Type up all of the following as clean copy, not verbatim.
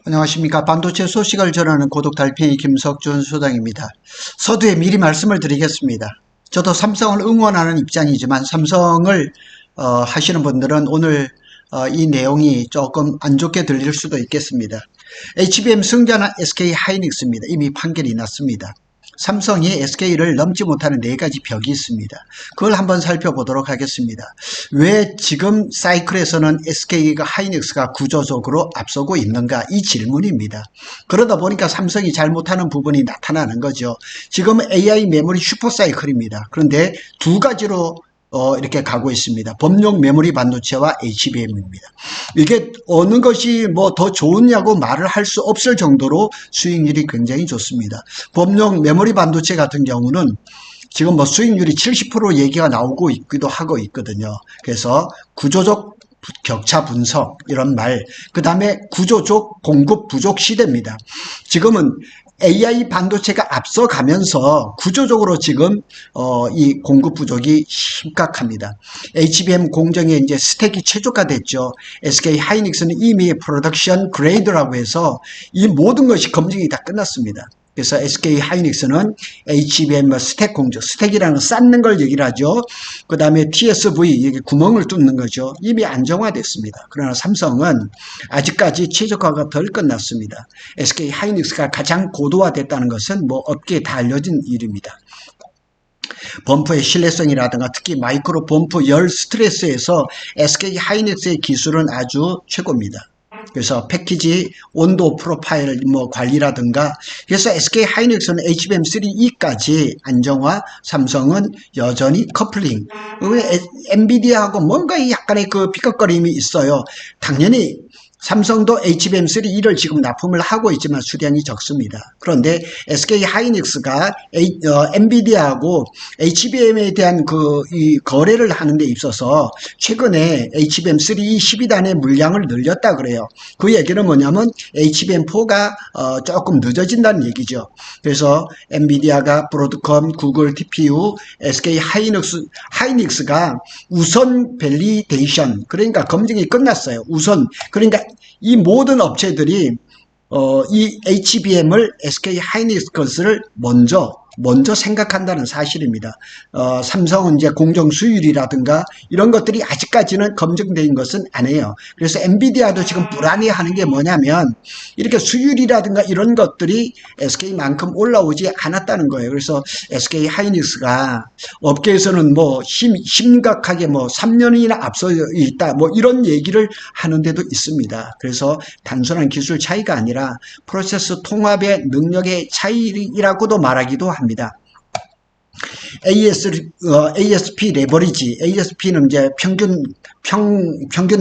안녕하십니까. 반도체 소식을 전하는 고독 달팽이 김석준 소장입니다. 서두에 미리 말씀을 드리겠습니다. 저도 삼성을 응원하는 입장이지만 삼성을 하시는 분들은 오늘 이 내용이 조금 안 좋게 들릴 수도 있겠습니다. HBM 승자는 SK 하이닉스입니다. 이미 판결이 났습니다. 삼성이 SK를 넘지 못하는 4가지 벽이 있습니다. 그걸 한번 살펴보도록 하겠습니다. 왜 지금 사이클에서는 SK가 하이닉스가 구조적으로 앞서고 있는가, 이 질문입니다. 그러다 보니까 삼성이 잘못하는 부분이 나타나는 거죠. 지금 AI 메모리 슈퍼사이클입니다. 그런데 두 가지로 이렇게 가고 있습니다. 범용 메모리 반도체와 HBM입니다. 이게 어느 것이 뭐 더 좋으냐고 말을 할 수 없을 정도로 수익률이 굉장히 좋습니다. 범용 메모리 반도체 같은 경우는 지금 뭐 수익률이 70% 얘기가 나오고 있기도 하고 있거든요. 그래서 구조적 격차 분석 이런 말, 그 다음에 구조적 공급 부족 시대입니다. 지금은 AI 반도체가 앞서가면서 구조적으로 지금 이 공급 부족이 심각합니다. HBM 공정에 이제 스택이 최적화됐죠. SK 하이닉스는 이미 프로덕션 그레이드라고 해서 이 모든 것이 검증이 다 끝났습니다. 그래서 SK 하이닉스는 HBM 스택 공정, 스택이라는 건 쌓는 걸 얘기를 하죠. 그 다음에 TSV, 여기 구멍을 뚫는 거죠. 이미 안정화됐습니다. 그러나 삼성은 아직까지 최적화가 덜 끝났습니다. SK 하이닉스가 가장 고도화됐다는 것은 뭐 업계에 다 알려진 일입니다. 범프의 신뢰성이라든가 특히 마이크로 범프 열 스트레스에서 SK 하이닉스의 기술은 아주 최고입니다. 그래서 패키지 온도 프로파일 관리라든가, 그래서 SK 하이닉스는 HBM3E까지 안정화, 삼성은 여전히 커플링. 엔비디아하고 뭔가 약간의 그 삐걱거림이 있어요. 당연히 삼성도 HBM3E를 지금 납품을 하고 있지만 수량이 적습니다. 그런데 SK 하이닉스가 엔비디아하고 HBM에 대한 이 거래를 하는 데 있어서 최근에 HBM3E 12단의 물량을 늘렸다 그래요. 그 얘기는 뭐냐면 HBM4가 조금 늦어진다는 얘기죠. 그래서 엔비디아가 브로드컴, 구글, TPU, SK 하이닉스가 우선 밸리데이션, 그러니까 검증이 끝났어요. 우선, 그러니까 이 모든 업체들이 이 HBM을 SK 하이닉스 것을 먼저 생각한다는 사실입니다. 삼성은 이제 공정 수율이라든가 이런 것들이 아직까지는 검증된 것은 아니에요. 그래서 엔비디아도 지금 불안해하는 게 뭐냐면 이렇게 수율이라든가 이런 것들이 SK만큼 올라오지 않았다는 거예요. 그래서 SK 하이닉스가 업계에서는 뭐 심각하게 뭐 3년이나 앞서 있다 뭐 이런 얘기를 하는데도 있습니다. 그래서 단순한 기술 차이가 아니라 프로세스 통합의 능력의 차이라고도 말하기도 합니다. ASP 레버리지, ASP는 이제 평균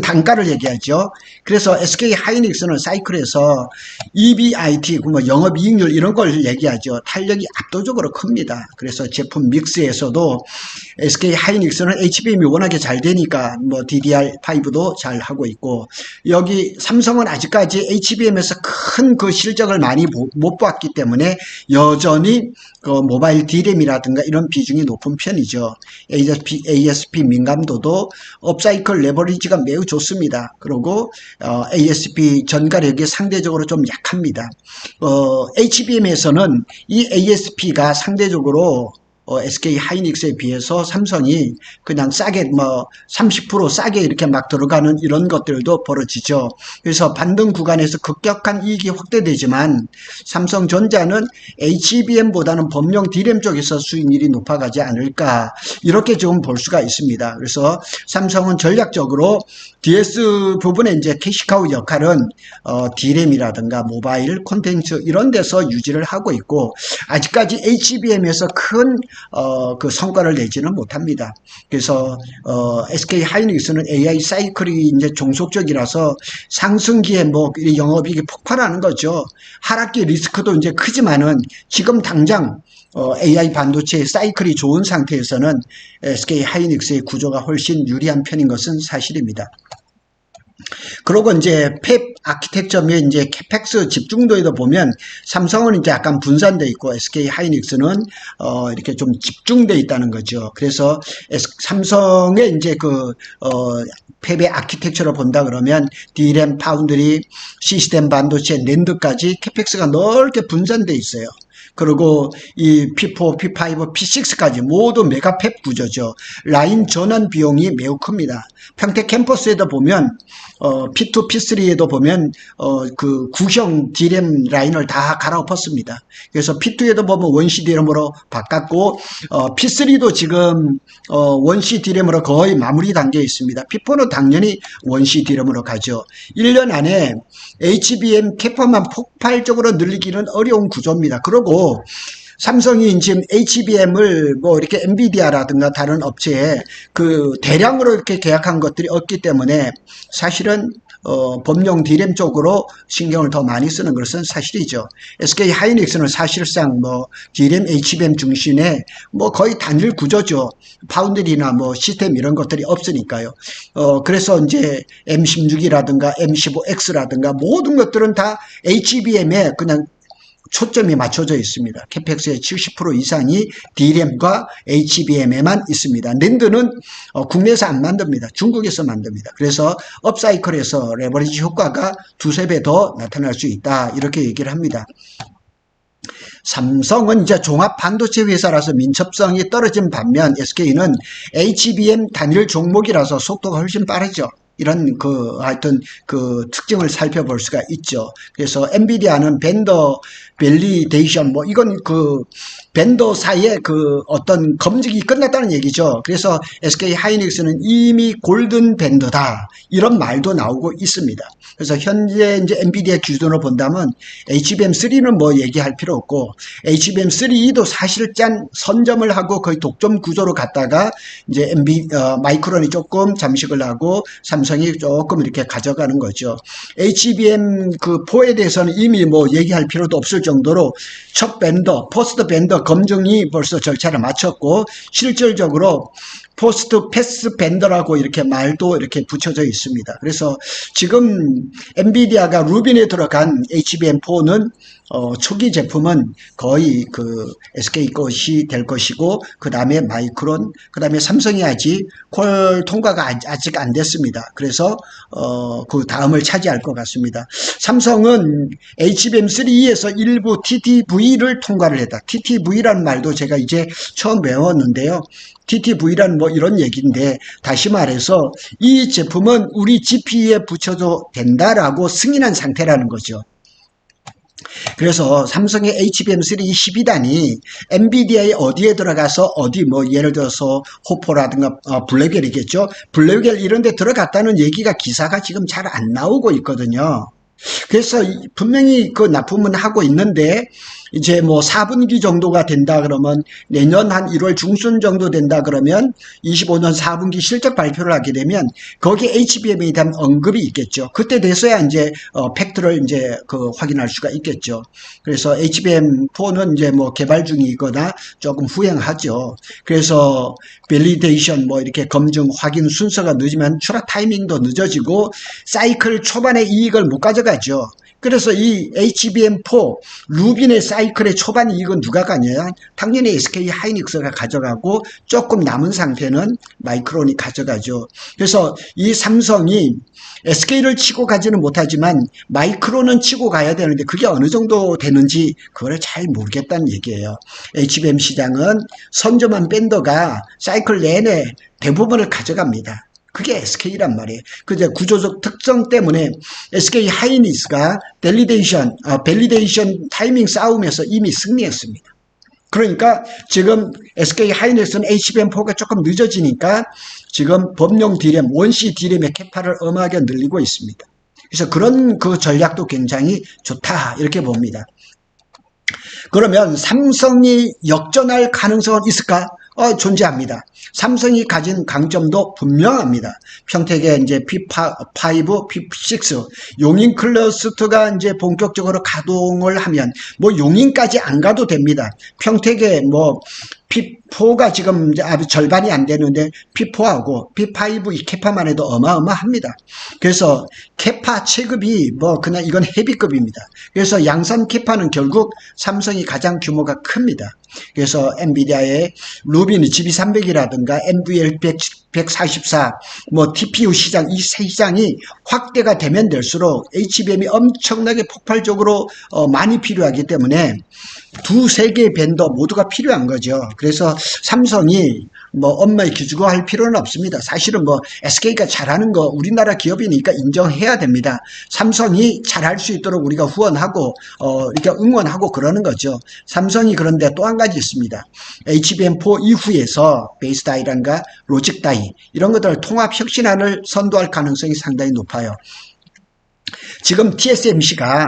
단가를 얘기하죠. 그래서 SK 하이닉스는 사이클에서 EBIT, 뭐 영업이익률 이런 걸 얘기하죠. 탄력이 압도적으로 큽니다. 그래서 제품 믹스에서도 SK 하이닉스는 HBM이 워낙에 잘 되니까 뭐 DDR5도 잘 하고 있고, 여기 삼성은 아직까지 HBM에서 큰 그 실적을 많이 못 봤기 때문에 여전히 그 모바일 D램이라든가 이런 비중이 높은 편이죠. ASP 민감도도 업사이클 레버리지가 매우 좋습니다. 그리고 ASP 전가력이 상대적으로 좀 약합니다. HBM에서는 이 ASP가 상대적으로 SK 하이닉스에 비해서 삼성이 그냥 싸게 뭐 30% 싸게 이렇게 막 들어가는 이런 것들도 벌어지죠. 그래서 반등 구간에서 급격한 이익이 확대되지만 삼성전자는 HBM보다는 범용 D램 쪽에서 수익률이 높아가지 않을까, 이렇게 좀 볼 수가 있습니다. 그래서 삼성은 전략적으로 DS 부분에 이제 캐시카우 역할은 D램이라든가 모바일 콘텐츠 이런 데서 유지를 하고 있고, 아직까지 HBM에서 큰 그 성과를 내지는 못합니다. 그래서 SK 하이닉스는 AI 사이클이 이제 종속적이라서 상승기에 뭐 영업이익이 폭발하는 거죠. 하락기 리스크도 이제 크지만은 지금 당장 AI 반도체 사이클이 좋은 상태에서는 SK 하이닉스의 구조가 훨씬 유리한 편인 것은 사실입니다. 그리고 이제 팹 아키텍처 및 이제 캐펙스 집중도에도 보면 삼성은 이제 약간 분산돼 있고 SK 하이닉스는 이렇게 좀 집중돼 있다는 거죠. 그래서 삼성의 이제 팹의 아키텍처를 본다 그러면 D램, 파운드리, 시스템 반도체, 낸드까지 캐펙스가 넓게 분산돼 있어요. 그리고 이 P4, P5, P6까지 모두 메가팹 구조죠. 라인 전환 비용이 매우 큽니다. 평택 캠퍼스에도 보면 P2, P3에도 보면 그 구형 D램 라인을 다 갈아엎었습니다. 그래서 P2에도 보면 원시 D램으로 바꿨고 P3도 지금 원시 D램으로 거의 마무리 단계에 있습니다. P4는 당연히 원시 D램으로 가죠. 1년 안에 HBM 캐파만 폭발적으로 늘리기는 어려운 구조입니다. 그리고 삼성이 지금 HBM을 뭐 이렇게 엔비디아라든가 다른 업체에 그 대량으로 이렇게 계약한 것들이 없기 때문에 사실은 범용 D램 쪽으로 신경을 더 많이 쓰는 것은 사실이죠. SK 하이닉스는 사실상 뭐 D램, HBM 중심의 뭐 거의 단일 구조죠. 파운드리나 뭐 시스템 이런 것들이 없으니까요. 그래서 이제 M16이라든가 M15X라든가 모든 것들은 다 HBM에 그냥 초점이 맞춰져 있습니다. 캐펙스의 70% 이상이 D램과 HBM에만 있습니다. 낸드는 국내에서 안 만듭니다. 중국에서 만듭니다. 그래서 업사이클에서 레버리지 효과가 두세 배 더 나타날 수 있다. 이렇게 얘기를 합니다. 삼성은 이제 종합 반도체 회사라서 민첩성이 떨어진 반면 SK는 HBM 단일 종목이라서 속도가 훨씬 빠르죠. 이런 하여튼 특징을 살펴볼 수가 있죠. 그래서 엔비디아는 벤더 밸리데이션 이건 벤더 사이에 어떤 검증이 끝났다는 얘기죠. 그래서 SK 하이닉스는 이미 골든 벤더다 이런 말도 나오고 있습니다. 그래서 현재 이제 엔비디아 기준으로 본다면 HBM3는 뭐 얘기할 필요 없고 HBM3도 사실상 선점을 하고 거의 독점 구조로 갔다가 이제 마이크론이 조금 잠식을 하고 삼성이 조금 이렇게 가져가는 거죠. HBM4에 대해서는 이미 뭐 얘기할 필요도 없을 정도로 첫 벤더, 포스트 벤더 검증이 벌써 절차를 마쳤고 실질적으로 포스트 패스 벤더라고 이렇게 말도 이렇게 붙여져 있습니다. 그래서 지금 엔비디아가 루빈에 들어간 HBM4는 초기 제품은 거의 SK 것이 될 것이고 그 다음에 마이크론, 그 다음에 삼성이 아직 콜 통과가 아직 안 됐습니다. 그래서 그 다음을 차지할 것 같습니다. 삼성은 HBM3에서 일부 TTV를 통과를 했다. TTV라는 말도 제가 이제 처음 배웠는데요. TTV란 뭐 이런 얘기인데 다시 말해서 이 제품은 우리 GPU에 붙여도 된다라고 승인한 상태라는 거죠. 그래서 삼성의 HBM3 12단이 엔비디아의 어디에 들어가서 어디 뭐 예를 들어서 호포라든가 블랙웰이겠죠. 블랙웰 이런 데 들어갔다는 얘기가 기사가 지금 잘 안 나오고 있거든요. 그래서 분명히 납품은 하고 있는데 이제 뭐 4분기 정도가 된다 그러면 내년 한 1월 중순 정도 된다 그러면 25년 4분기 실적 발표를 하게 되면 거기에 HBM에 대한 언급이 있겠죠. 그때 돼서야 이제 팩트를 이제 확인할 수가 있겠죠. 그래서 HBM4는 이제 뭐 개발 중이거나 조금 후행하죠. 그래서 밸리데이션 뭐 이렇게 검증 확인 순서가 늦으면 추락 타이밍도 늦어지고 사이클 초반에 이익을 못 가져가죠. 그래서 이 HBM4 루빈의 사이클의 초반 이익은 누가 가냐? 당연히 SK 하이닉스가 가져가고 조금 남은 상태는 마이크론이 가져가죠. 그래서 이 삼성이 SK를 치고 가지는 못하지만 마이크론은 치고 가야 되는데 그게 어느 정도 되는지 그걸 잘 모르겠다는 얘기예요. HBM 시장은 선점한 밴더가 사이클 내내 대부분을 가져갑니다. 그게 SK란 말이에요. 그제 구조적 특성 때문에 SK 하이닉스가 밸리데이션 타이밍 싸움에서 이미 승리했습니다. 그러니까 지금 SK 하이닉스는 HBM4가 조금 늦어지니까 지금 범용 D램, 원시 D램의 캐파를 엄하게 늘리고 있습니다. 그래서 그런 전략도 굉장히 좋다 이렇게 봅니다. 그러면 삼성이 역전할 가능성은 있을까? 존재합니다. 삼성이 가진 강점도 분명합니다. 평택의 이제 P5, P6 용인 클러스터가 이제 본격적으로 가동을 하면 뭐 용인까지 안 가도 됩니다. 평택에 뭐 P4가 지금 이제 아주 절반이 안 되는데 P4하고 P5 이 캐파만 해도 어마어마합니다. 그래서 캐파 체급이 뭐 그냥 이건 헤비급입니다. 그래서 양산 캐파는 결국 삼성이 가장 규모가 큽니다. 그래서 엔비디아의 루빈 GB300이라든가 NVL 144, 뭐 TPU 시장, 이 세 시장이 확대가 되면 될수록 HBM이 엄청나게 폭발적으로 많이 필요하기 때문에 두세 개의 벤더 모두가 필요한 거죠. 그래서 삼성이 뭐 엄마의 기죽어 할 필요는 없습니다. 사실은 뭐 SK가 잘하는 거 우리나라 기업이니까 인정해야 됩니다. 삼성이 잘할 수 있도록 우리가 후원하고 이렇게 응원하고 그러는 거죠. 삼성이 그런데 또 한 가지 있습니다. HBM4 이후에서 베이스 다이란가 로직 다이 이런 것들 통합 혁신안을 선도할 가능성이 상당히 높아요. 지금 TSMC가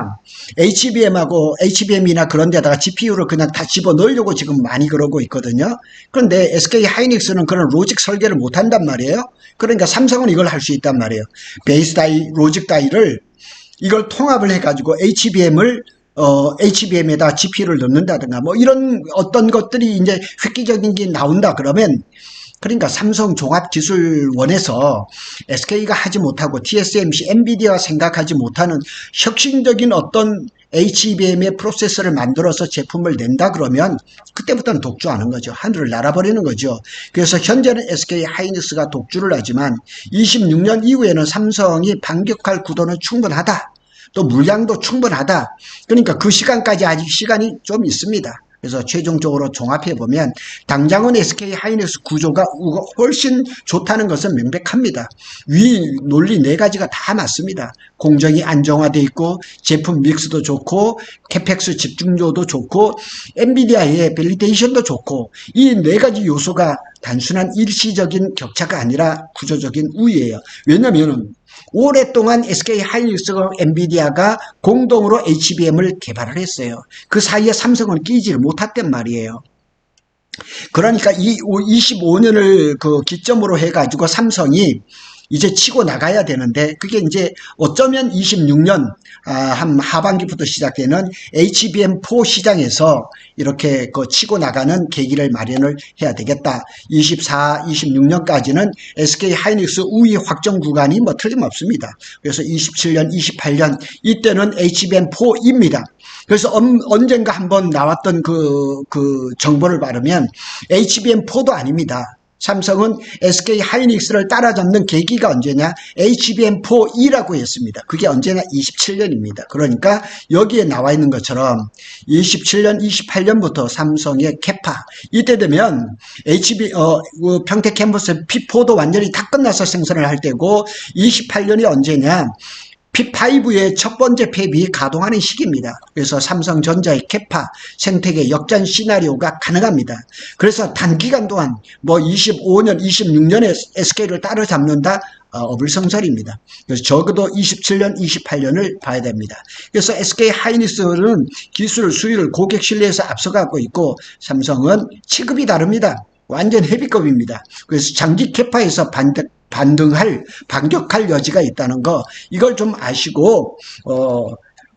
HBM이나 그런 데다가 GPU를 그냥 다 집어넣으려고 지금 많이 그러고 있거든요. 그런데 SK 하이닉스는 그런 로직 설계를 못 한단 말이에요. 그러니까 삼성은 이걸 할 수 있단 말이에요. 베이스 다이, 로직 다이를 이걸 통합을 해가지고 HBM에다 GPU를 넣는다든가 뭐 이런 어떤 것들이 이제 획기적인 게 나온다 그러면 그러니까 삼성 종합기술원에서 SK가 하지 못하고 TSMC, 엔비디아가 생각하지 못하는 혁신적인 어떤 HBM의 프로세서를 만들어서 제품을 낸다 그러면 그때부터는 독주하는 거죠. 하늘을 날아버리는 거죠. 그래서 현재는 SK 하이닉스가 독주를 하지만 26년 이후에는 삼성이 반격할 구도는 충분하다. 또 물량도 충분하다. 그러니까 그 시간까지 아직 시간이 좀 있습니다. 그래서 최종적으로 종합해보면 당장은 SK 하이닉스 구조가 훨씬 좋다는 것은 명백합니다. 위 논리 네 가지가 다 맞습니다. 공정이 안정화되어 있고 제품 믹스도 좋고 캐펙스 집중도도 좋고 엔비디아의 밸리데이션도 좋고 이 네 가지 요소가 단순한 일시적인 격차가 아니라 구조적인 우위예요. 왜냐하면 오랫동안 SK 하이닉스와 엔비디아가 공동으로 HBM을 개발을 했어요. 그 사이에 삼성은 끼지를 못했단 말이에요. 그러니까 이 25년을 그 기점으로 해가지고 삼성이 이제 치고 나가야 되는데 그게 이제 어쩌면 26년 한 하반기부터 시작되는 HBM4 시장에서 이렇게 그 치고 나가는 계기를 마련을 해야 되겠다. 24, 26년까지는 SK 하이닉스 우위 확정 구간이 뭐 틀림없습니다. 그래서 27년, 28년 이때는 HBM4입니다. 그래서 언젠가 한번 나왔던 그 정보를 바르면 HBM4도 아닙니다. 삼성은 SK 하이닉스를 따라잡는 계기가 언제냐? HBM4E라고 했습니다. 그게 언제나 27년입니다. 그러니까 여기에 나와 있는 것처럼 27년, 28년부터 삼성의 캐파 이때 되면 평택 캠퍼스 P4도 완전히 다 끝나서 생산을 할 때고 28년이 언제냐? P5의 첫 번째 팹이 가동하는 시기입니다. 그래서 삼성전자의 캐파, 생태계 역전 시나리오가 가능합니다. 그래서 단기간 동안 뭐 25년, 26년에 SK를 따라잡는다? 어불성설입니다. 그래서 적어도 27년, 28년을 봐야 됩니다. 그래서 SK 하이닉스는 기술 수율, 고객 신뢰에서 앞서가고 있고 삼성은 취급이 다릅니다. 완전 헤비급입니다. 그래서 장기 캐파에서 반격할 여지가 있다는 거, 이걸 좀 아시고,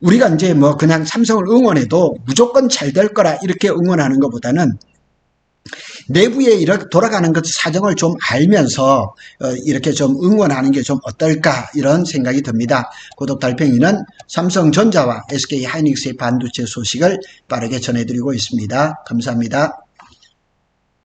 우리가 이제 뭐 그냥 삼성을 응원해도 무조건 잘 될 거라 이렇게 응원하는 것보다는 내부에 이렇게 돌아가는 것 사정을 좀 알면서 이렇게 좀 응원하는 게 좀 어떨까 이런 생각이 듭니다. 구독 달팽이는 삼성전자와 SK 하이닉스의 반도체 소식을 빠르게 전해드리고 있습니다. 감사합니다.